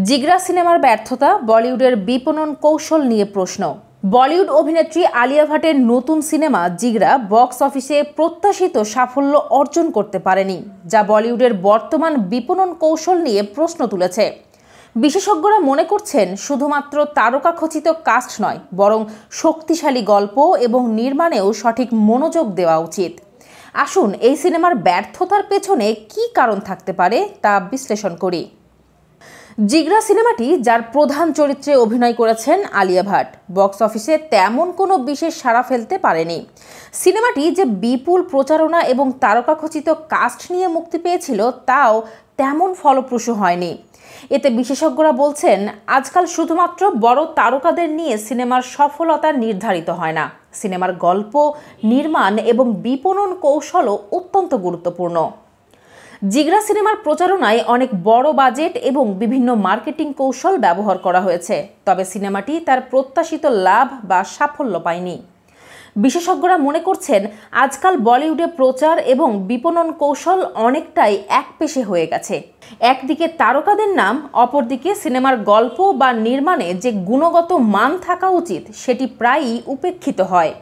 জিগরা সিনেমার ব্যর্থতা, বলিউডের বিপণন কৌশল নিয়ে প্রশ্ন। বলিউড অভিনেত্রী আলিয়া ভাটের নতুন সিনেমা জিগরা বক্স অফিসে প্রত্যাশিত সাফল্য অর্জন করতে পারেনি, যা বলিউডের বর্তমান বিপণন কৌশল নিয়ে প্রশ্ন তুলেছে। বিশেষজ্ঞরা মনে করছেন শুধুমাত্র তারকাখচিত কাস্ট নয়, বরং শক্তিশালী গল্প এবং নির্মাণেও সঠিক মনোযোগ দেওয়া উচিত। আসুন এই সিনেমার ব্যর্থতার পেছনে কী কারণ থাকতে পারে তা বিশ্লেষণ করি। জিগরা সিনেমাটি, যার প্রধান চরিত্রে অভিনয় করেছেন আলিয়া ভাট, বক্স অফিসে তেমন কোনো বিশেষ সাড়া ফেলতে পারেনি। সিনেমাটি যে বিপুল প্রচারণা এবং তারকাখচিত কাস্ট নিয়ে মুক্তি পেয়েছিল, তাও তেমন ফলপ্রসূ হয়নি। এতে বিশেষজ্ঞরা বলছেন, আজকাল শুধুমাত্র বড় তারকাদের নিয়ে সিনেমার সফলতা নির্ধারিত হয় না। সিনেমার গল্প, নির্মাণ এবং বিপণন কৌশলও অত্যন্ত গুরুত্বপূর্ণ। জিগরা সিনেমার প্রচারণায় অনেক বড় বাজেট এবং বিভিন্ন মার্কেটিং কৌশল ব্যবহার করা হয়েছে, তবে সিনেমাটি তার প্রত্যাশিত লাভ বা সাফল্য পায়নি। বিশেষজ্ঞরা মনে করছেন, আজকাল বলিউডে প্রচার এবং বিপণন কৌশল অনেকটাই একপেশে হয়ে গেছে। একদিকে তারকাদের নাম, অপরদিকে সিনেমার গল্প বা নির্মাণে যে গুণগত মান থাকা উচিত সেটি প্রায়ই উপেক্ষিত হয়।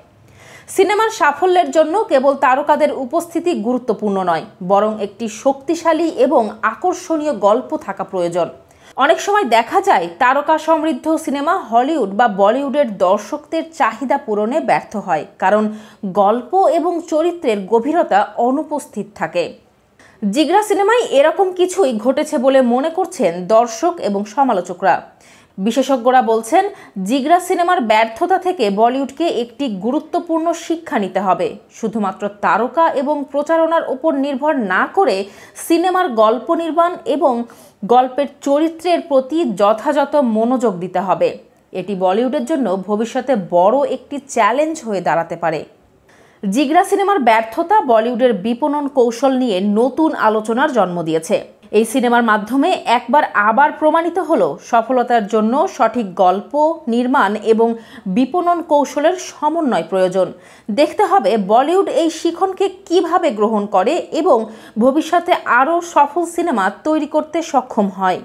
সিনেমার সাফল্যের জন্য কেবল তারকাদের উপস্থিতি গুরুত্বপূর্ণ নয়, বরং একটি শক্তিশালী এবং আকর্ষণীয় গল্প থাকা প্রয়োজন। অনেক সময় দেখা যায়, তারকা সমৃদ্ধ সিনেমা হলিউড বা বলিউডের দর্শকদের চাহিদা পূরণে ব্যর্থ হয়, কারণ গল্প এবং চরিত্রের গভীরতা অনুপস্থিত থাকে। জিগরা সিনেমায় এরকম কিছুই ঘটেছে বলে মনে করছেন দর্শক এবং সমালোচকরা। বিশেষজ্ঞরা বলছেন, জিগরা সিনেমার ব্যর্থতা থেকে বলিউডকে একটি গুরুত্বপূর্ণ শিক্ষা নিতে হবে। শুধুমাত্র তারকা এবং প্রচারণার উপর নির্ভর না করে সিনেমার গল্প নির্মাণ এবং গল্পের চরিত্রের প্রতি যথাযথ মনোযোগ দিতে হবে। এটি বলিউডের জন্য ভবিষ্যতে বড় একটি চ্যালেঞ্জ হয়ে দাঁড়াতে পারে। জিগরা সিনেমার ব্যর্থতা বলিউডের বিপণন কৌশল নিয়ে নতুন আলোচনার জন্ম দিয়েছে। এই সিনেমার মাধ্যমে একবার আবার প্রমাণিত হলো, সফলতার জন্য সঠিক গল্প, নির্মাণ এবং বিপণন কৌশলের সমন্বয় প্রয়োজন। দেখতে হবে বলিউড এই শিখনকে কিভাবে গ্রহণ করে এবং ভবিষ্যতে আরও সফল সিনেমা তৈরি করতে সক্ষম হয়।